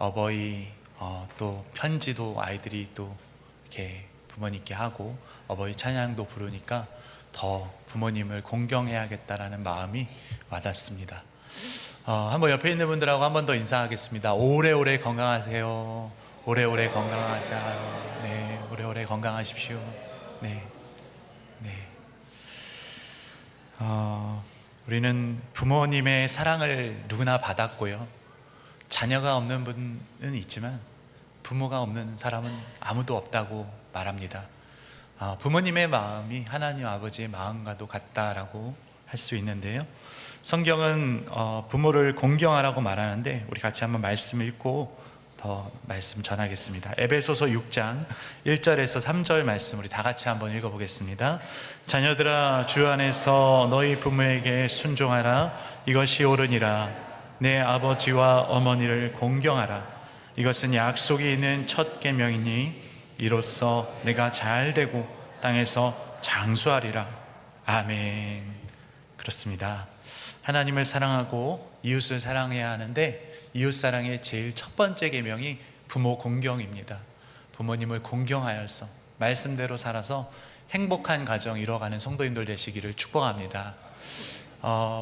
어버이 또 편지도 아이들이 또 이렇게 부모님께 하고 어버이 찬양도 부르니까 더 부모님을 공경해야겠다라는 마음이 와닿습니다. 한번 옆에 있는 분들하고 한 번 더 인사하겠습니다. 오래오래 건강하세요. 오래오래 건강하세요. 네, 오래오래 건강하십시오. 네, 네. 우리는 부모님의 사랑을 누구나 받았고요. 자녀가 없는 분은 있지만 부모가 없는 사람은 아무도 없다고 말합니다. 부모님의 마음이 하나님 아버지의 마음과도 같다라고 할 수 있는데요. 성경은 부모를 공경하라고 말하는데 우리 같이 한번 말씀 읽고 더 말씀 전하겠습니다. 에베소서 6장 1절에서 3절 말씀 우리 다 같이 한번 읽어보겠습니다. 자녀들아, 주 안에서 너희 부모에게 순종하라. 이것이 옳으니라. 내 아버지와 어머니를 공경하라. 이것은 약속이 있는 첫 계명이니 이로써 내가 잘되고 땅에서 장수하리라. 아멘. 그렇습니다. 하나님을 사랑하고 이웃을 사랑해야 하는데 이웃사랑의 제일 첫 번째 계명이 부모 공경입니다. 부모님을 공경하여서 말씀대로 살아서 행복한 가정 이뤄가는 성도님들 되시기를 축복합니다.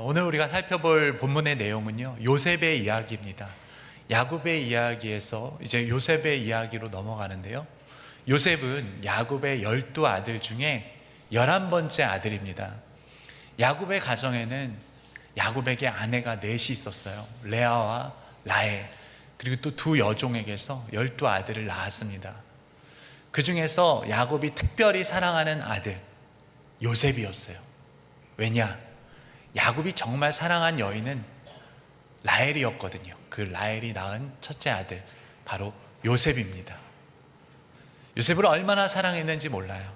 오늘 우리가 살펴볼 본문의 내용은요, 요셉의 이야기입니다. 야곱의 이야기에서 이제 요셉의 이야기로 넘어가는데요, 요셉은 야곱의 12아들 중에 11번째 아들입니다. 야곱의 가정에는 야곱에게 아내가 넷이 있었어요. 레아와 라헬, 그리고 또 두 여종에게서 12아들을 낳았습니다. 그 중에서 야곱이 특별히 사랑하는 아들 요셉이었어요. 왜냐? 야곱이 정말 사랑한 여인은 라헬이었거든요. 그 라헬이 낳은 첫째 아들 바로 요셉입니다. 요셉을 얼마나 사랑했는지 몰라요.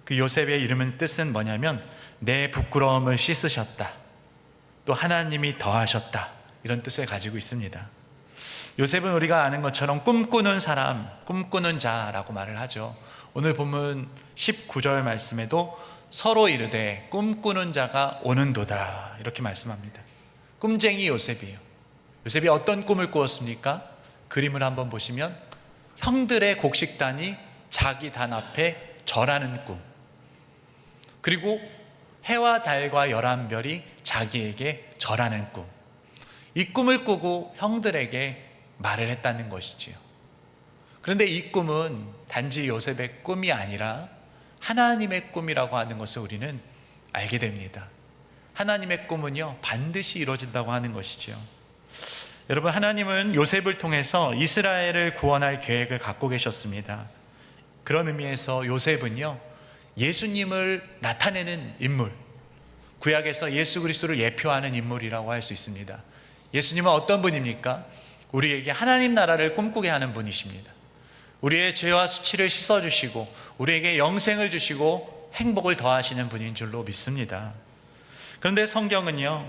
그 요셉의 이름은 뜻은 뭐냐면 내 부끄러움을 씻으셨다, 또 하나님이 더하셨다, 이런 뜻을 가지고 있습니다. 요셉은 우리가 아는 것처럼 꿈꾸는 사람, 꿈꾸는 자라고 말을 하죠. 오늘 본문 19절 말씀에도 서로 이르되 꿈꾸는 자가 오는도다, 이렇게 말씀합니다. 꿈쟁이 요셉이에요. 요셉이 어떤 꿈을 꾸었습니까? 그림을 한번 보시면 형들의 곡식단이 자기 단 앞에 절하는 꿈, 그리고 해와 달과 11별이 자기에게 절하는 꿈, 이 꿈을 꾸고 형들에게 말을 했다는 것이지요. 그런데 이 꿈은 단지 요셉의 꿈이 아니라 하나님의 꿈이라고 하는 것을 우리는 알게 됩니다. 하나님의 꿈은요, 반드시 이루어진다고 하는 것이지요. 여러분, 하나님은 요셉을 통해서 이스라엘을 구원할 계획을 갖고 계셨습니다. 그런 의미에서 요셉은요, 예수님을 나타내는 인물, 구약에서 예수 그리스도를 예표하는 인물이라고 할 수 있습니다. 예수님은 어떤 분입니까? 우리에게 하나님 나라를 꿈꾸게 하는 분이십니다. 우리의 죄와 수치를 씻어주시고 우리에게 영생을 주시고 행복을 더하시는 분인 줄로 믿습니다. 그런데 성경은요,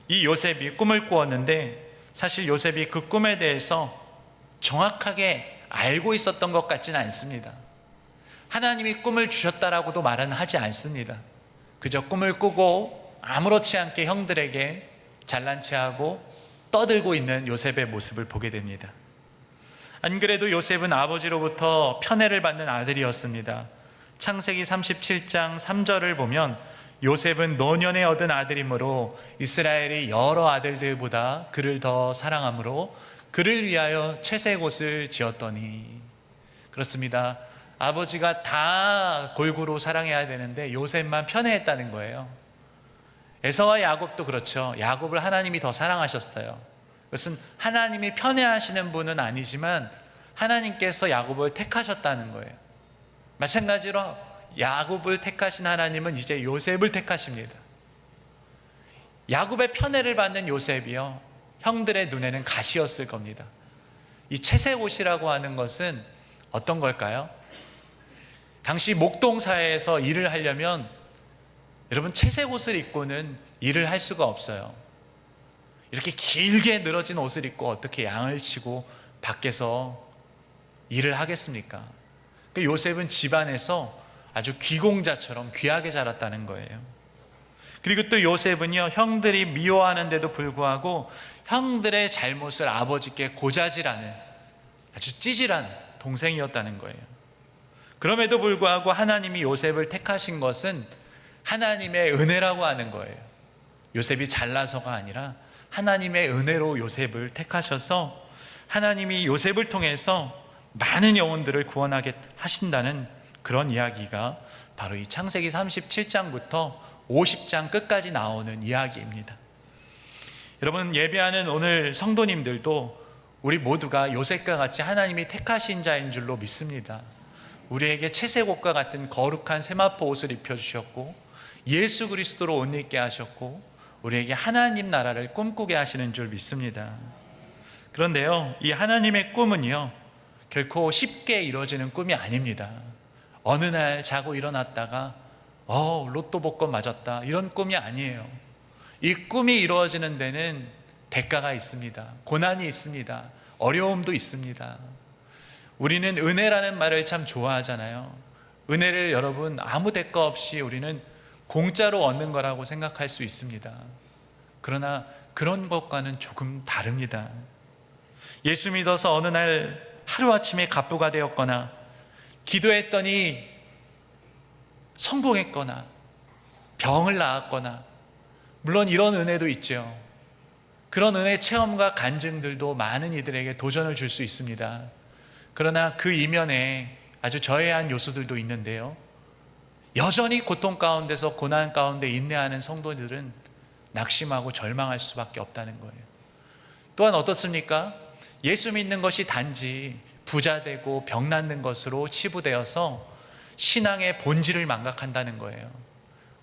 이 요셉이 꿈을 꾸었는데 사실 요셉이 그 꿈에 대해서 정확하게 알고 있었던 것 같지는 않습니다. 하나님이 꿈을 주셨다라고도 말은 하지 않습니다. 그저 꿈을 꾸고 아무렇지 않게 형들에게 잘난 체하고 떠들고 있는 요셉의 모습을 보게 됩니다. 안 그래도 요셉은 아버지로부터 편애를 받는 아들이었습니다. 창세기 37장 3절을 보면 요셉은 노년에 얻은 아들이므로 이스라엘이 여러 아들들보다 그를 더 사랑하므로 그를 위하여 채색 옷을 지었더니, 그렇습니다. 아버지가 다 골고루 사랑해야 되는데 요셉만 편애했다는 거예요. 에서와 야곱도 그렇죠. 야곱을 하나님이 더 사랑하셨어요. 그것은 하나님이 편애하시는 분은 아니지만 하나님께서 야곱을 택하셨다는 거예요. 마찬가지로 야곱을 택하신 하나님은 이제 요셉을 택하십니다. 야곱의 편애를 받는 요셉이요, 형들의 눈에는 가시였을 겁니다. 이 채색 옷이라고 하는 것은 어떤 걸까요? 당시 목동사회에서 일을 하려면 여러분, 채색 옷을 입고는 일을 할 수가 없어요. 이렇게 길게 늘어진 옷을 입고 어떻게 양을 치고 밖에서 일을 하겠습니까? 요셉은 집안에서 아주 귀공자처럼 귀하게 자랐다는 거예요. 그리고 또 요셉은요, 형들이 미워하는데도 불구하고 형들의 잘못을 아버지께 고자질하는 아주 찌질한 동생이었다는 거예요. 그럼에도 불구하고 하나님이 요셉을 택하신 것은 하나님의 은혜라고 하는 거예요. 요셉이 잘나서가 아니라 하나님의 은혜로 요셉을 택하셔서 하나님이 요셉을 통해서 많은 영혼들을 구원하게 하신다는 그런 이야기가 바로 이 창세기 37장부터 50장 끝까지 나오는 이야기입니다. 여러분, 예배하는 오늘 성도님들도 우리 모두가 요셉과 같이 하나님이 택하신 자인 줄로 믿습니다. 우리에게 채색옷과 같은 거룩한 세마포 옷을 입혀주셨고 예수 그리스도로 옷 입게 하셨고 우리에게 하나님 나라를 꿈꾸게 하시는 줄 믿습니다. 그런데요, 이 하나님의 꿈은요, 결코 쉽게 이루어지는 꿈이 아닙니다. 어느 날 자고 일어났다가 로또 복권 맞았다, 이런 꿈이 아니에요. 이 꿈이 이루어지는 데는 대가가 있습니다. 고난이 있습니다. 어려움도 있습니다. 우리는 은혜라는 말을 참 좋아하잖아요. 은혜를 여러분 아무 대가 없이 우리는 공짜로 얻는 거라고 생각할 수 있습니다. 그러나 그런 것과는 조금 다릅니다. 예수 믿어서 어느 날 하루아침에 갑부가 되었거나 기도했더니 성공했거나 병을 나았거나, 물론 이런 은혜도 있죠. 그런 은혜 체험과 간증들도 많은 이들에게 도전을 줄 수 있습니다. 그러나 그 이면에 아주 저해한 요소들도 있는데요, 여전히 고통 가운데서 고난 가운데 인내하는 성도들은 낙심하고 절망할 수밖에 없다는 거예요. 또한 어떻습니까? 예수 믿는 것이 단지 부자 되고 병 낫는 것으로 치부되어서 신앙의 본질을 망각한다는 거예요.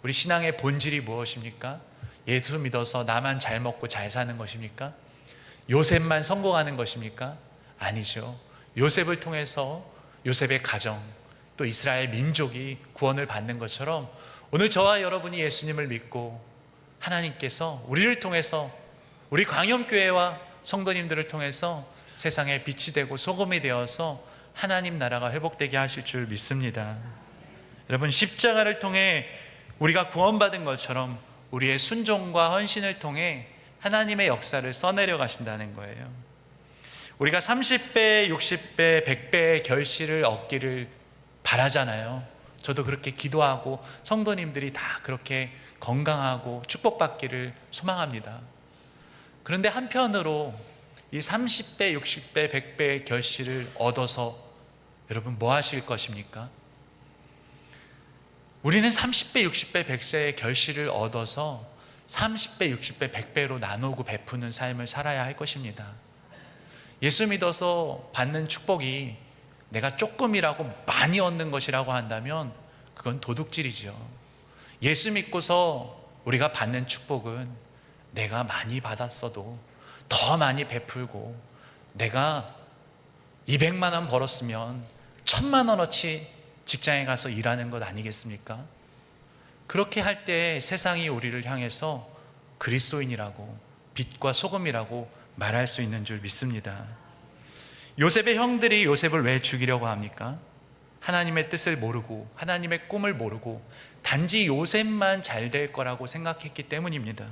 우리 신앙의 본질이 무엇입니까? 예수 믿어서 나만 잘 먹고 잘 사는 것입니까? 요셉만 성공하는 것입니까? 아니죠. 요셉을 통해서 요셉의 가정, 또 이스라엘 민족이 구원을 받는 것처럼 오늘 저와 여러분이 예수님을 믿고 하나님께서 우리를 통해서, 우리 광염교회와 성도님들을 통해서 세상에 빛이 되고 소금이 되어서 하나님 나라가 회복되게 하실 줄 믿습니다. 여러분, 십자가를 통해 우리가 구원받은 것처럼 우리의 순종과 헌신을 통해 하나님의 역사를 써내려 가신다는 거예요. 우리가 30배, 60배, 100배의 결실을 얻기를 바라잖아요. 저도 그렇게 기도하고 성도님들이 다 그렇게 건강하고 축복받기를 소망합니다. 그런데 한편으로 이 30배, 60배, 100배의 결실을 얻어서 여러분 뭐 하실 것입니까? 우리는 30배, 60배, 100세의 결실을 얻어서 30배, 60배, 100배로 나누고 베푸는 삶을 살아야 할 것입니다. 예수 믿어서 받는 축복이 내가 조금이라고 많이 얻는 것이라고 한다면 그건 도둑질이죠. 예수 믿고서 우리가 받는 축복은 내가 많이 받았어도 더 많이 베풀고, 내가 200만 원 벌었으면 1000만 원어치 직장에 가서 일하는 것 아니겠습니까? 그렇게 할 때 세상이 우리를 향해서 그리스도인이라고, 빛과 소금이라고 말할 수 있는 줄 믿습니다. 요셉의 형들이 요셉을 왜 죽이려고 합니까? 하나님의 뜻을 모르고 하나님의 꿈을 모르고 단지 요셉만 잘 될 거라고 생각했기 때문입니다.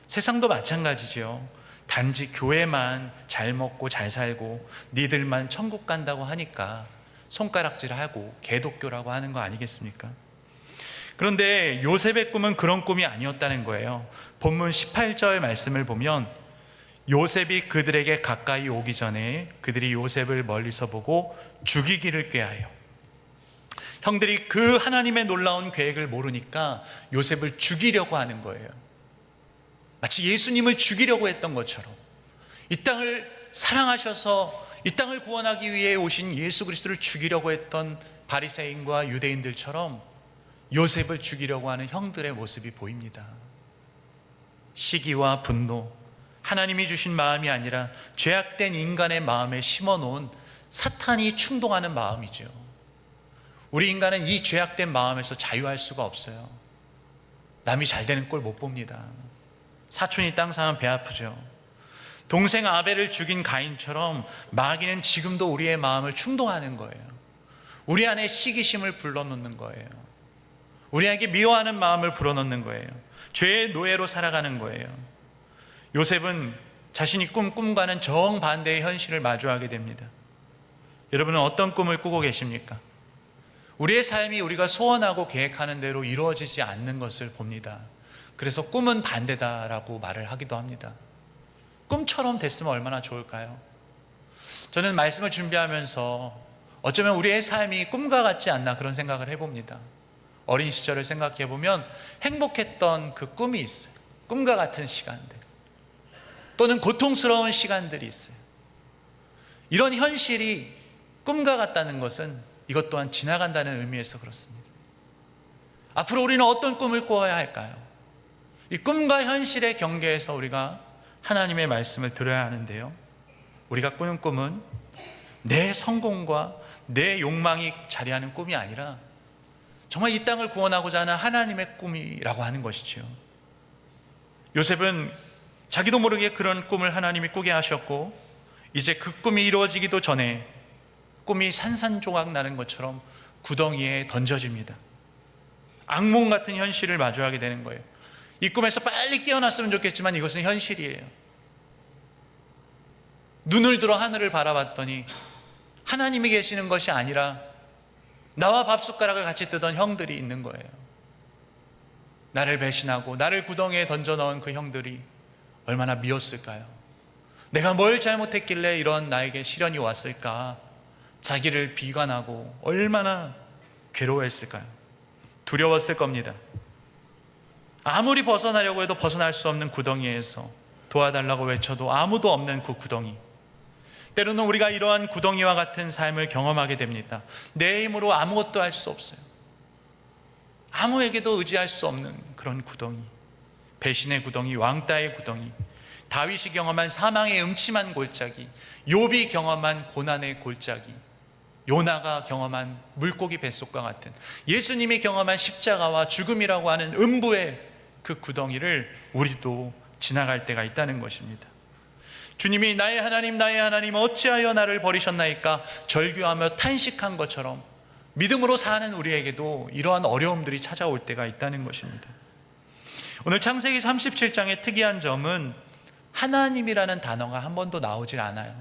세상도 마찬가지죠. 단지 교회만 잘 먹고 잘 살고 니들만 천국 간다고 하니까 손가락질하고 개독교라고 하는 거 아니겠습니까? 그런데 요셉의 꿈은 그런 꿈이 아니었다는 거예요. 본문 18절 말씀을 보면 요셉이 그들에게 가까이 오기 전에 그들이 요셉을 멀리서 보고 죽이기를 꾀하여. 형들이 그 하나님의 놀라운 계획을 모르니까 요셉을 죽이려고 하는 거예요. 마치 예수님을 죽이려고 했던 것처럼, 이 땅을 사랑하셔서 이 땅을 구원하기 위해 오신 예수 그리스도를 죽이려고 했던 바리새인과 유대인들처럼 요셉을 죽이려고 하는 형들의 모습이 보입니다. 시기와 분노, 하나님이 주신 마음이 아니라 죄악된 인간의 마음에 심어놓은 사탄이 충동하는 마음이죠. 우리 인간은 이 죄악된 마음에서 자유할 수가 없어요. 남이 잘 되는 꼴 못 봅니다. 사촌이 땅 사면 배 아프죠. 동생 아벨을 죽인 가인처럼 마귀는 지금도 우리의 마음을 충동하는 거예요. 우리 안에 시기심을 불러넣는 거예요. 우리에게 미워하는 마음을 불어넣는 거예요. 죄의 노예로 살아가는 거예요. 요셉은 자신이 꿈과는 정반대의 현실을 마주하게 됩니다. 여러분은 어떤 꿈을 꾸고 계십니까? 우리의 삶이 우리가 소원하고 계획하는 대로 이루어지지 않는 것을 봅니다. 그래서 꿈은 반대다라고 말을 하기도 합니다. 꿈처럼 됐으면 얼마나 좋을까요? 저는 말씀을 준비하면서 어쩌면 우리의 삶이 꿈과 같지 않나 그런 생각을 해봅니다. 어린 시절을 생각해 보면 행복했던 그 꿈이 있어요. 꿈과 같은 시간들, 또는 고통스러운 시간들이 있어요. 이런 현실이 꿈과 같다는 것은 이것 또한 지나간다는 의미에서 그렇습니다. 앞으로 우리는 어떤 꿈을 꾸어야 할까요? 이 꿈과 현실의 경계에서 우리가 하나님의 말씀을 들어야 하는데요, 우리가 꾸는 꿈은 내 성공과 내 욕망이 자리하는 꿈이 아니라 정말 이 땅을 구원하고자 하는 하나님의 꿈이라고 하는 것이죠. 요셉은 자기도 모르게 그런 꿈을 하나님이 꾸게 하셨고, 이제 그 꿈이 이루어지기도 전에 꿈이 산산조각 나는 것처럼 구덩이에 던져집니다. 악몽 같은 현실을 마주하게 되는 거예요. 이 꿈에서 빨리 깨어났으면 좋겠지만 이것은 현실이에요. 눈을 들어 하늘을 바라봤더니 하나님이 계시는 것이 아니라 나와 밥숟가락을 같이 뜨던 형들이 있는 거예요. 나를 배신하고 나를 구덩이에 던져 넣은 그 형들이 얼마나 미웠을까요? 내가 뭘 잘못했길래 이런 나에게 시련이 왔을까? 자기를 비관하고 얼마나 괴로워했을까요? 두려웠을 겁니다. 아무리 벗어나려고 해도 벗어날 수 없는 구덩이에서 도와달라고 외쳐도 아무도 없는 그 구덩이. 때로는 우리가 이러한 구덩이와 같은 삶을 경험하게 됩니다. 내 힘으로 아무것도 할 수 없어요. 아무에게도 의지할 수 없는 그런 구덩이, 배신의 구덩이, 왕따의 구덩이, 다윗이 경험한 사망의 음침한 골짜기, 욥이 경험한 고난의 골짜기, 요나가 경험한 물고기 뱃속과 같은, 예수님이 경험한 십자가와 죽음이라고 하는 음부의 그 구덩이를 우리도 지나갈 때가 있다는 것입니다. 주님이 나의 하나님 어찌하여 나를 버리셨나이까 절규하며 탄식한 것처럼 믿음으로 사는 우리에게도 이러한 어려움들이 찾아올 때가 있다는 것입니다. 오늘 창세기 37장의 특이한 점은 하나님이라는 단어가 한 번도 나오질 않아요.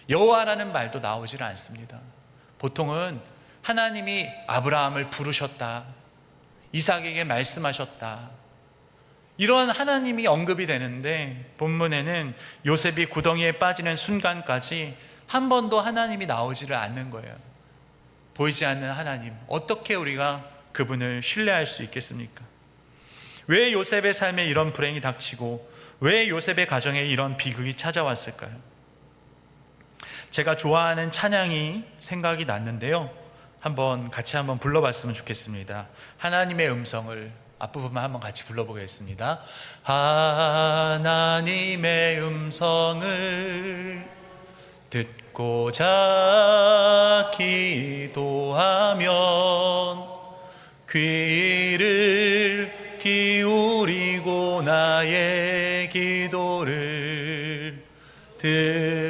여호와라는 말도 나오질 않습니다. 보통은 하나님이 아브라함을 부르셨다, 이삭에게 말씀하셨다, 이러한 하나님이 언급이 되는데, 본문에는 요셉이 구덩이에 빠지는 순간까지 한 번도 하나님이 나오지를 않는 거예요. 보이지 않는 하나님, 어떻게 우리가 그분을 신뢰할 수 있겠습니까? 왜 요셉의 삶에 이런 불행이 닥치고 왜 요셉의 가정에 이런 비극이 찾아왔을까요? 제가 좋아하는 찬양이 생각이 났는데요, 같이 한번 불러봤으면 좋겠습니다. 하나님의 음성을 앞부분만 한번 같이 불러보겠습니다. 하나님의 음성을 듣고자 기도하면 귀를 기울이고 나의 기도를 들어주신다네.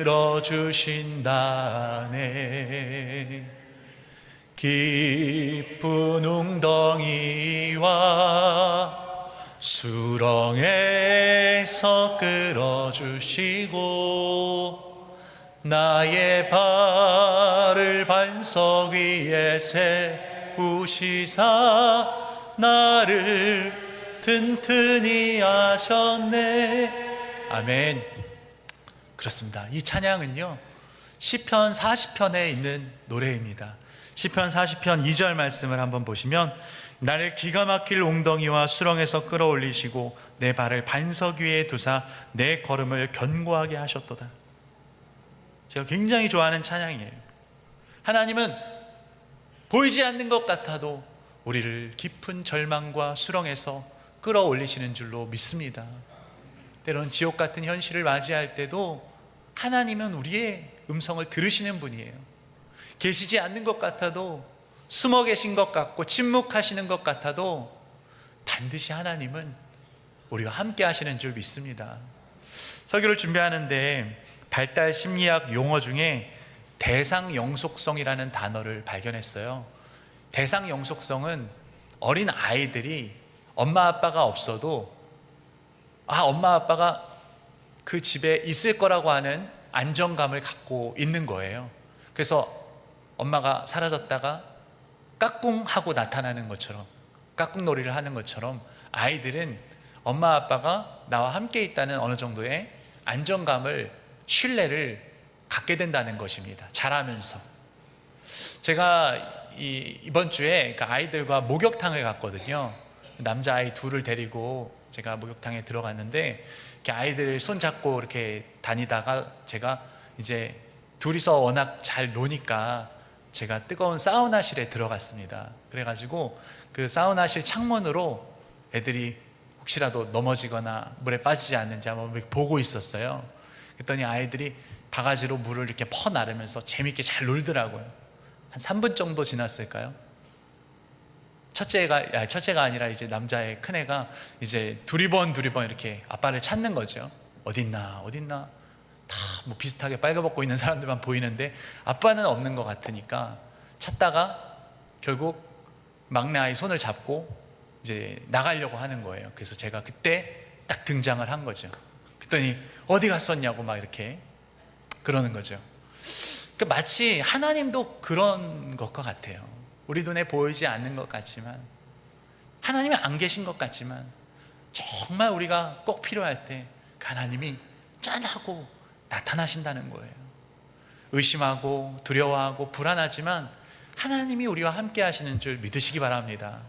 깊은 웅덩이와 수렁에서 끌어주시고 나의 발을 반석 위에 세우시사 나를 튼튼히 하셨네. 아멘. 그렇습니다. 이 찬양은요, 시편 40편에 있는 노래입니다. 시편 40편 2절 말씀을 한번 보시면, 나를 기가 막힐 웅덩이와 수렁에서 끌어올리시고 내 발을 반석 위에 두사 내 걸음을 견고하게 하셨도다. 제가 굉장히 좋아하는 찬양이에요. 하나님은 보이지 않는 것 같아도 우리를 깊은 절망과 수렁에서 끌어올리시는 줄로 믿습니다. 때로는 지옥 같은 현실을 맞이할 때도 하나님은 우리의 음성을 들으시는 분이에요. 계시지 않는 것 같아도, 숨어 계신 것 같고 침묵하시는 것 같아도 반드시 하나님은 우리와 함께 하시는 줄 믿습니다. 설교를 준비하는데 발달 심리학 용어 중에 대상 영속성이라는 단어를 발견했어요. 대상 영속성은 어린 아이들이 엄마 아빠가 없어도 엄마 아빠가 그 집에 있을 거라고 하는 안정감을 갖고 있는 거예요. 그래서 엄마가 사라졌다가 까꿍 하고 나타나는 것처럼, 까꿍놀이를 하는 것처럼 아이들은 엄마 아빠가 나와 함께 있다는 어느 정도의 안정감을, 신뢰를 갖게 된다는 것입니다. 자라면서. 제가 이번 주에 아이들과 목욕탕을 갔거든요. 남자아이 둘을 데리고 제가 목욕탕에 들어갔는데, 이렇게 아이들 손잡고 이렇게 다니다가 제가 이제 둘이서 워낙 잘 노니까 제가 뜨거운 사우나실에 들어갔습니다. 그래가지고 그 사우나실 창문으로 애들이 혹시라도 넘어지거나 물에 빠지지 않는지 한번 보고 있었어요. 그랬더니 아이들이 바가지로 물을 이렇게 퍼 나르면서 재밌게 잘 놀더라고요. 한 3분 정도 지났을까요? 첫째가 아니라 이제 남자의 큰애가 이제 두리번 이렇게 아빠를 찾는 거죠. 어딨나 다 뭐 비슷하게 빨개벗고 있는 사람들만 보이는데 아빠는 없는 것 같으니까 찾다가 결국 막내 아이 손을 잡고 이제 나가려고 하는 거예요. 그래서 제가 그때 딱 등장을 한 거죠. 그랬더니 어디 갔었냐고 막 이렇게 그러는 거죠. 그러니까 마치 하나님도 그런 것과 같아요. 우리 눈에 보이지 않는 것 같지만, 하나님이 안 계신 것 같지만, 정말 우리가 꼭 필요할 때 하나님이 짠하고 나타나신다는 거예요. 의심하고 두려워하고 불안하지만 하나님이 우리와 함께 하시는 줄 믿으시기 바랍니다.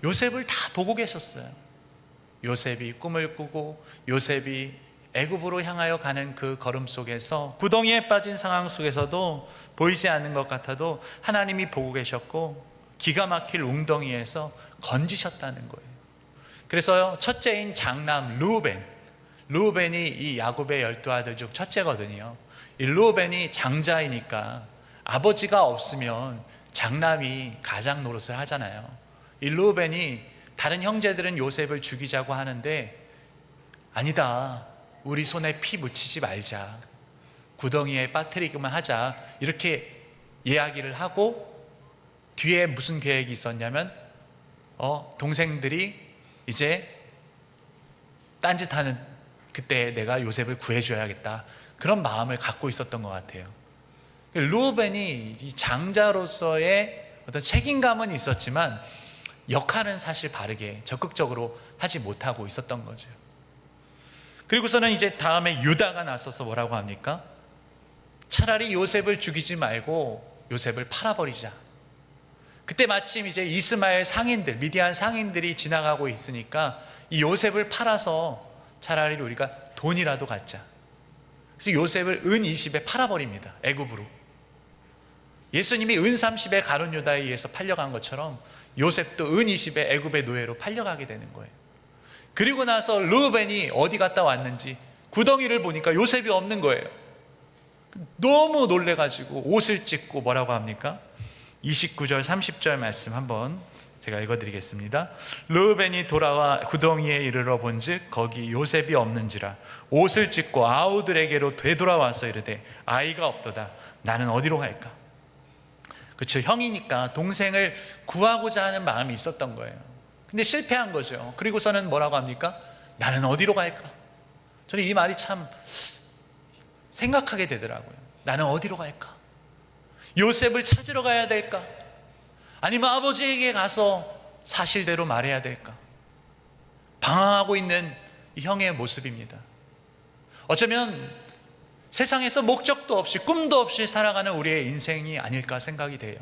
요셉을 다 보고 계셨어요. 요셉이 꿈을 꾸고 요셉이 애굽으로 향하여 가는 그 걸음 속에서, 구덩이에 빠진 상황 속에서도 보이지 않는 것 같아도 하나님이 보고 계셨고 기가 막힐 웅덩이에서 건지셨다는 거예요. 그래서요, 첫째인 장남 르우벤이 이 야곱의 12아들 중 첫째거든요. 이 르우벤이 장자이니까 아버지가 없으면 장남이 가장 노릇을 하잖아요. 이 르우벤이 다른 형제들은 요셉을 죽이자고 하는데, 아니다, 우리 손에 피 묻히지 말자, 구덩이에 빠뜨리기만 하자, 이렇게 이야기를 하고, 뒤에 무슨 계획이 있었냐면 동생들이 이제 딴짓하는 그때 내가 요셉을 구해줘야겠다, 그런 마음을 갖고 있었던 것 같아요. 르우벤이 이 장자로서의 어떤 책임감은 있었지만 역할은 사실 바르게 적극적으로 하지 못하고 있었던 거죠. 그리고서는 이제 다음에 유다가 나서서 뭐라고 합니까? 차라리 요셉을 죽이지 말고 요셉을 팔아버리자. 그때 마침 이제 이스마엘 상인들, 미디안 상인들이 지나가고 있으니까 이 요셉을 팔아서 차라리 우리가 돈이라도 갖자. 그래서 요셉을 은 20에 팔아버립니다. 애굽으로. 예수님이 은 30에 가룟 유다에 의해서 팔려간 것처럼 요셉도 은 20에 애굽의 노예로 팔려가게 되는 거예요. 그리고 나서 르우벤이 어디 갔다 왔는지 구덩이를 보니까 요셉이 없는 거예요. 너무 놀래가지고 옷을 찢고 뭐라고 합니까? 29절 30절 말씀 한번 제가 읽어드리겠습니다. 르우벤이 돌아와 구덩이에 이르러 본즉 거기 요셉이 없는지라 옷을 찢고 아우들에게로 되돌아와서 이르되 아이가 없도다. 나는 어디로 갈까? 그렇죠, 형이니까 동생을 구하고자 하는 마음이 있었던 거예요. 근데 실패한 거죠. 그리고서는 뭐라고 합니까? 나는 어디로 갈까? 저는 이 말이 참 생각하게 되더라고요. 나는 어디로 갈까? 요셉을 찾으러 가야 될까? 아니면 아버지에게 가서 사실대로 말해야 될까? 방황하고 있는 이 형의 모습입니다. 어쩌면 세상에서 목적도 없이 꿈도 없이 살아가는 우리의 인생이 아닐까 생각이 돼요.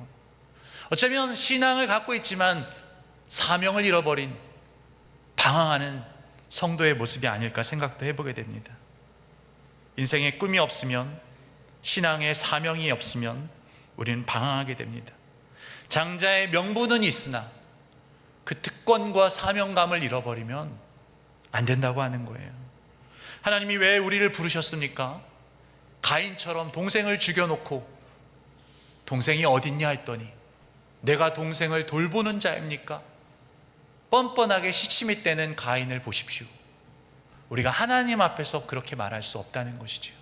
어쩌면 신앙을 갖고 있지만 사명을 잃어버린 방황하는 성도의 모습이 아닐까 생각도 해보게 됩니다. 인생에 꿈이 없으면, 신앙에 사명이 없으면 우리는 방황하게 됩니다. 장자의 명분은 있으나 그 특권과 사명감을 잃어버리면 안 된다고 하는 거예요. 하나님이 왜 우리를 부르셨습니까? 가인처럼 동생을 죽여놓고 동생이 어딨냐 했더니 내가 동생을 돌보는 자입니까? 뻔뻔하게 시치미 떼는 가인을 보십시오. 우리가 하나님 앞에서 그렇게 말할 수 없다는 것이죠.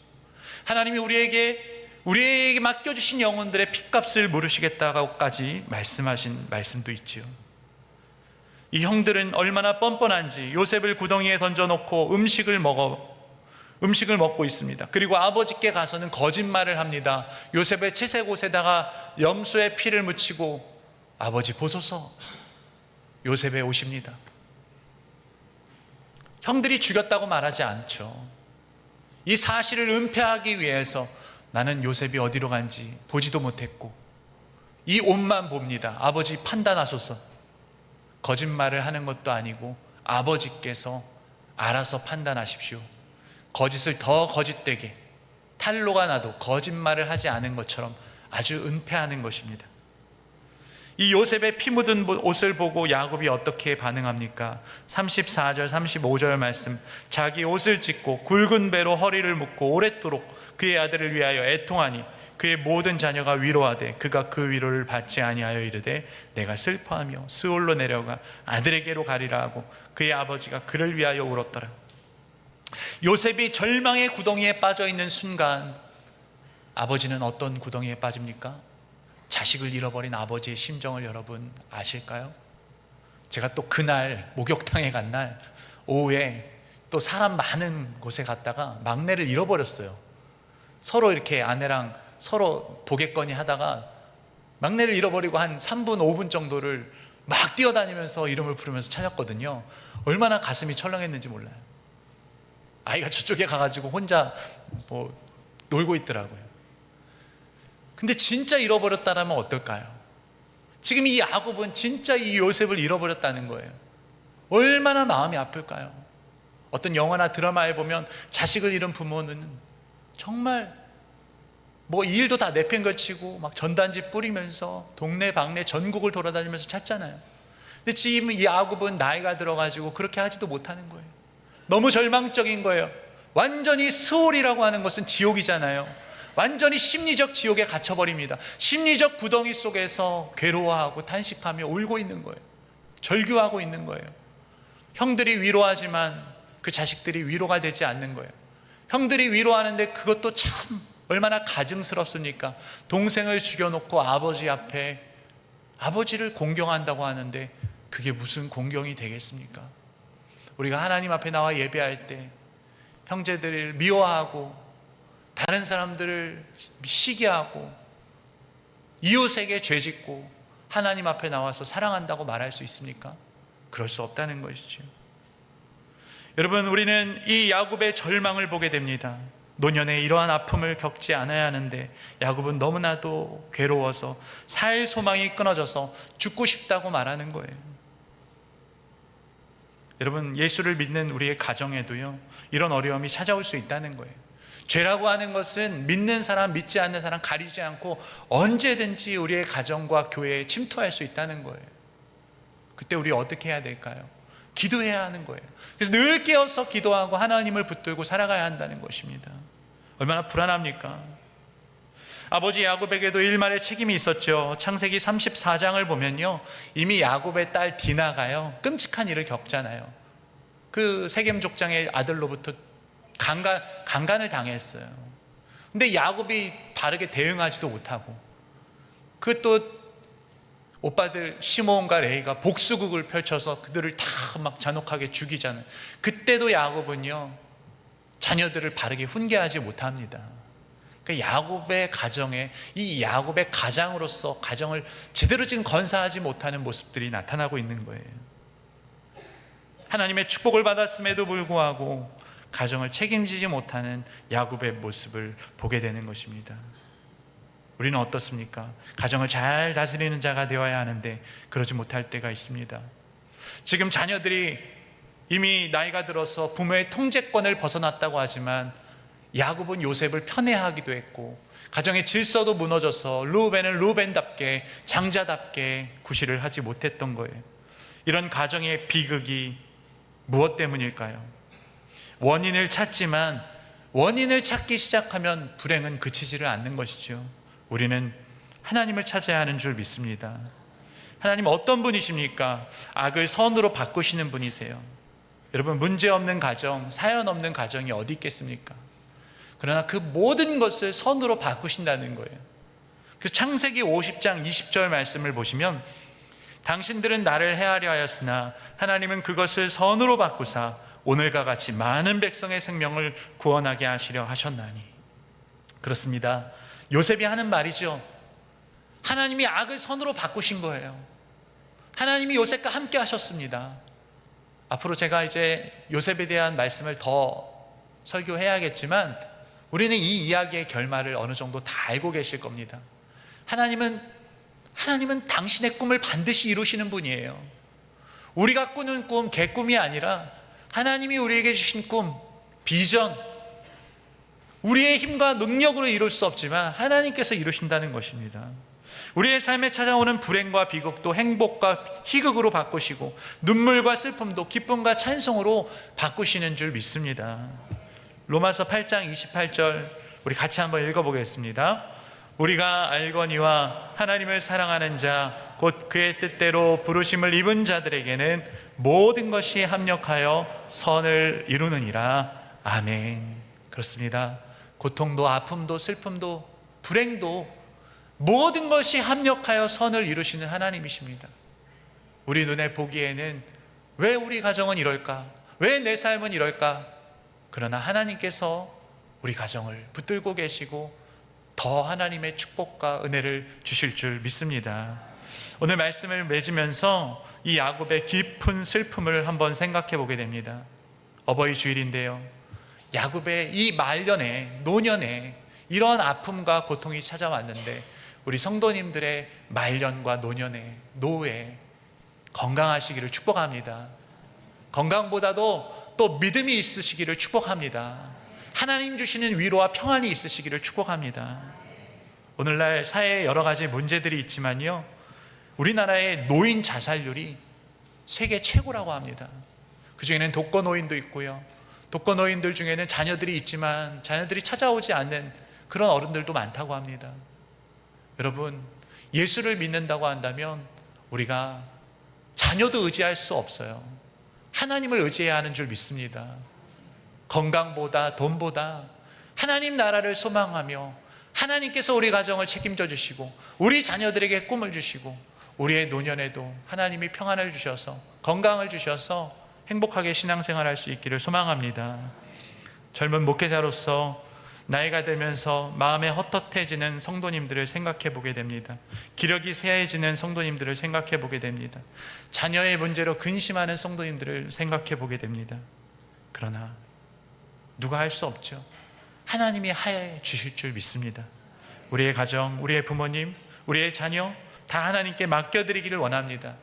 하나님이 우리에게 맡겨주신 영혼들의 핏값을 물으시겠다고까지 말씀하신 말씀도 있지요. 이 형들은 얼마나 뻔뻔한지 요셉을 구덩이에 던져놓고 음식을 먹고 있습니다. 그리고 아버지께 가서는 거짓말을 합니다. 요셉의 채색 옷에다가 염소의 피를 묻히고 아버지 보소서, 요셉의 옷입니다. 형들이 죽였다고 말하지 않죠. 이 사실을 은폐하기 위해서 나는 요셉이 어디로 간지 보지도 못했고 이 옷만 봅니다. 아버지 판단하소서. 거짓말을 하는 것도 아니고 아버지께서 알아서 판단하십시오. 거짓을 더 거짓되게, 탄로가 나도 거짓말을 하지 않은 것처럼 아주 은폐하는 것입니다. 이 요셉의 피 묻은 옷을 보고 야곱이 어떻게 반응합니까? 34절 35절 말씀, 자기 옷을 찢고 굵은 배로 허리를 묶고 오랫도록 그의 아들을 위하여 애통하니 그의 모든 자녀가 위로하되 그가 그 위로를 받지 아니하여 이르되 내가 슬퍼하며 스올로 내려가 아들에게로 가리라 하고 그의 아버지가 그를 위하여 울었더라. 요셉이 절망의 구덩이에 빠져 있는 순간 아버지는 어떤 구덩이에 빠집니까? 자식을 잃어버린 아버지의 심정을 여러분 아실까요? 제가 또 그날 목욕탕에 간 날 오후에 또 사람 많은 곳에 갔다가 막내를 잃어버렸어요. 서로 이렇게 아내랑 서로 보겠거니 하다가 막내를 잃어버리고 한 3분 5분 정도를 막 뛰어다니면서 이름을 부르면서 찾았거든요. 얼마나 가슴이 철렁했는지 몰라요. 아이가 저쪽에 가가지고 혼자 놀고 있더라고요. 근데 진짜 잃어버렸다라면 어떨까요? 지금 이 야곱은 진짜 이 요셉을 잃어버렸다는 거예요. 얼마나 마음이 아플까요? 어떤 영화나 드라마에 보면 자식을 잃은 부모는 정말 일도 다 내팽개치고 막 전단지 뿌리면서 동네 방네 전국을 돌아다니면서 찾잖아요. 근데 지금 이 야곱은 나이가 들어가지고 그렇게 하지도 못하는 거예요. 너무 절망적인 거예요. 완전히 스올이라고 하는 것은 지옥이잖아요. 완전히 심리적 지옥에 갇혀버립니다. 심리적 구덩이 속에서 괴로워하고 탄식하며 울고 있는 거예요. 절규하고 있는 거예요. 형들이 위로하지만 그 자식들이 위로가 되지 않는 거예요. 형들이 위로하는데 그것도 참 얼마나 가증스럽습니까? 동생을 죽여놓고 아버지 앞에 아버지를 공경한다고 하는데 그게 무슨 공경이 되겠습니까? 우리가 하나님 앞에 나와 예배할 때 형제들을 미워하고 다른 사람들을 시기하고 이웃에게 죄짓고 하나님 앞에 나와서 사랑한다고 말할 수 있습니까? 그럴 수 없다는 것이죠. 여러분, 우리는 이 야곱의 절망을 보게 됩니다. 노년에 이러한 아픔을 겪지 않아야 하는데 야곱은 너무나도 괴로워서 살 소망이 끊어져서 죽고 싶다고 말하는 거예요. 여러분, 예수를 믿는 우리의 가정에도요, 이런 어려움이 찾아올 수 있다는 거예요. 죄라고 하는 것은 믿는 사람, 믿지 않는 사람 가리지 않고 언제든지 우리의 가정과 교회에 침투할 수 있다는 거예요. 그때 우리 어떻게 해야 될까요? 기도해야 하는 거예요. 그래서 늘 깨어서 기도하고 하나님을 붙들고 살아가야 한다는 것입니다. 얼마나 불안합니까? 아버지 야곱에게도 일말의 책임이 있었죠. 창세기 34장을 보면요, 이미 야곱의 딸 디나가요, 끔찍한 일을 겪잖아요. 그 세겜 족장의 아들로부터 강간을 당했어요. 근데 야곱이 바르게 대응하지도 못하고 그 또 오빠들 시몬과 레이가 복수극을 펼쳐서 그들을 다 막 잔혹하게 죽이잖아요. 그때도 야곱은요, 자녀들을 바르게 훈계하지 못합니다. 그러니까 야곱의 가정에, 이 야곱의 가장으로서 가정을 제대로 지금 건사하지 못하는 모습들이 나타나고 있는 거예요. 하나님의 축복을 받았음에도 불구하고 가정을 책임지지 못하는 야곱의 모습을 보게 되는 것입니다. 우리는 어떻습니까? 가정을 잘 다스리는 자가 되어야 하는데 그러지 못할 때가 있습니다. 지금 자녀들이 이미 나이가 들어서 부모의 통제권을 벗어났다고 하지만 야곱은 요셉을 편애하기도 했고 가정의 질서도 무너져서 루벤은 루벤답게 장자답게 구실을 하지 못했던 거예요. 이런 가정의 비극이 무엇 때문일까요? 원인을 찾지만 원인을 찾기 시작하면 불행은 그치지를 않는 것이죠. 우리는 하나님을 찾아야 하는 줄 믿습니다. 하나님 어떤 분이십니까? 악을 선으로 바꾸시는 분이세요. 여러분, 문제 없는 가정, 사연 없는 가정이 어디 있겠습니까? 그러나 그 모든 것을 선으로 바꾸신다는 거예요. 그래서 창세기 50장 20절 말씀을 보시면 당신들은 나를 해하려 하였으나 하나님은 그것을 선으로 바꾸사 오늘과 같이 많은 백성의 생명을 구원하게 하시려 하셨나니. 그렇습니다. 요셉이 하는 말이죠. 하나님이 악을 선으로 바꾸신 거예요. 하나님이 요셉과 함께 하셨습니다. 앞으로 제가 이제 요셉에 대한 말씀을 더 설교해야겠지만 우리는 이 이야기의 결말을 어느 정도 다 알고 계실 겁니다. 하나님은 당신의 꿈을 반드시 이루시는 분이에요. 우리가 꾸는 꿈, 개꿈이 아니라 하나님이 우리에게 주신 꿈, 비전, 우리의 힘과 능력으로 이룰 수 없지만 하나님께서 이루신다는 것입니다. 우리의 삶에 찾아오는 불행과 비극도 행복과 희극으로 바꾸시고 눈물과 슬픔도 기쁨과 찬송으로 바꾸시는 줄 믿습니다. 로마서 8장 28절 우리 같이 한번 읽어보겠습니다. 우리가 알거니와 하나님을 사랑하는 자 곧 그의 뜻대로 부르심을 입은 자들에게는 모든 것이 합력하여 선을 이루느니라. 아멘. 그렇습니다. 고통도 아픔도 슬픔도 불행도 모든 것이 합력하여 선을 이루시는 하나님이십니다. 우리 눈에 보기에는 왜 우리 가정은 이럴까? 왜 내 삶은 이럴까? 그러나 하나님께서 우리 가정을 붙들고 계시고 더 하나님의 축복과 은혜를 주실 줄 믿습니다. 오늘 말씀을 맺으면서 이 야곱의 깊은 슬픔을 한번 생각해 보게 됩니다. 어버이 주일인데요. 야곱의 이 말년에, 노년에 이런 아픔과 고통이 찾아왔는데 우리 성도님들의 말년과 노년에, 노후에 건강하시기를 축복합니다. 건강보다도 또 믿음이 있으시기를 축복합니다. 하나님 주시는 위로와 평안이 있으시기를 축복합니다. 오늘날 사회에 여러 가지 문제들이 있지만요, 우리나라의 노인 자살률이 세계 최고라고 합니다. 그 중에는 독거노인도 있고요, 독거노인들 중에는 자녀들이 있지만 자녀들이 찾아오지 않는 그런 어른들도 많다고 합니다. 여러분, 예수를 믿는다고 한다면 우리가 자녀도 의지할 수 없어요. 하나님을 의지해야 하는 줄 믿습니다. 건강보다 돈보다 하나님 나라를 소망하며 하나님께서 우리 가정을 책임져 주시고 우리 자녀들에게 꿈을 주시고 우리의 노년에도 하나님이 평안을 주셔서 건강을 주셔서 행복하게 신앙생활할 수 있기를 소망합니다. 젊은 목회자로서 나이가 들면서 마음에 헛헛해지는 성도님들을 생각해 보게 됩니다. 기력이 쇠해지는 성도님들을 생각해 보게 됩니다. 자녀의 문제로 근심하는 성도님들을 생각해 보게 됩니다. 그러나 누가 할 수 없죠. 하나님이 하여 주실 줄 믿습니다. 우리의 가정, 우리의 부모님, 우리의 자녀 다 하나님께 맡겨드리기를 원합니다.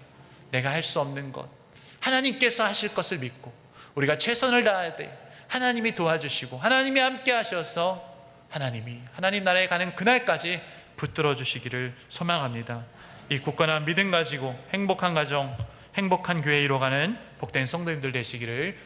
내가 할 수 없는 것, 하나님께서 하실 것을 믿고 우리가 최선을 다해야 돼. 하나님이 도와주시고 하나님이 함께 하셔서 하나님 나라에 가는 그날까지 붙들어 주시기를 소망합니다. 이 굳건한 믿음 가지고 행복한 가정, 행복한 교회 이뤄가는 복된 성도님들 되시기를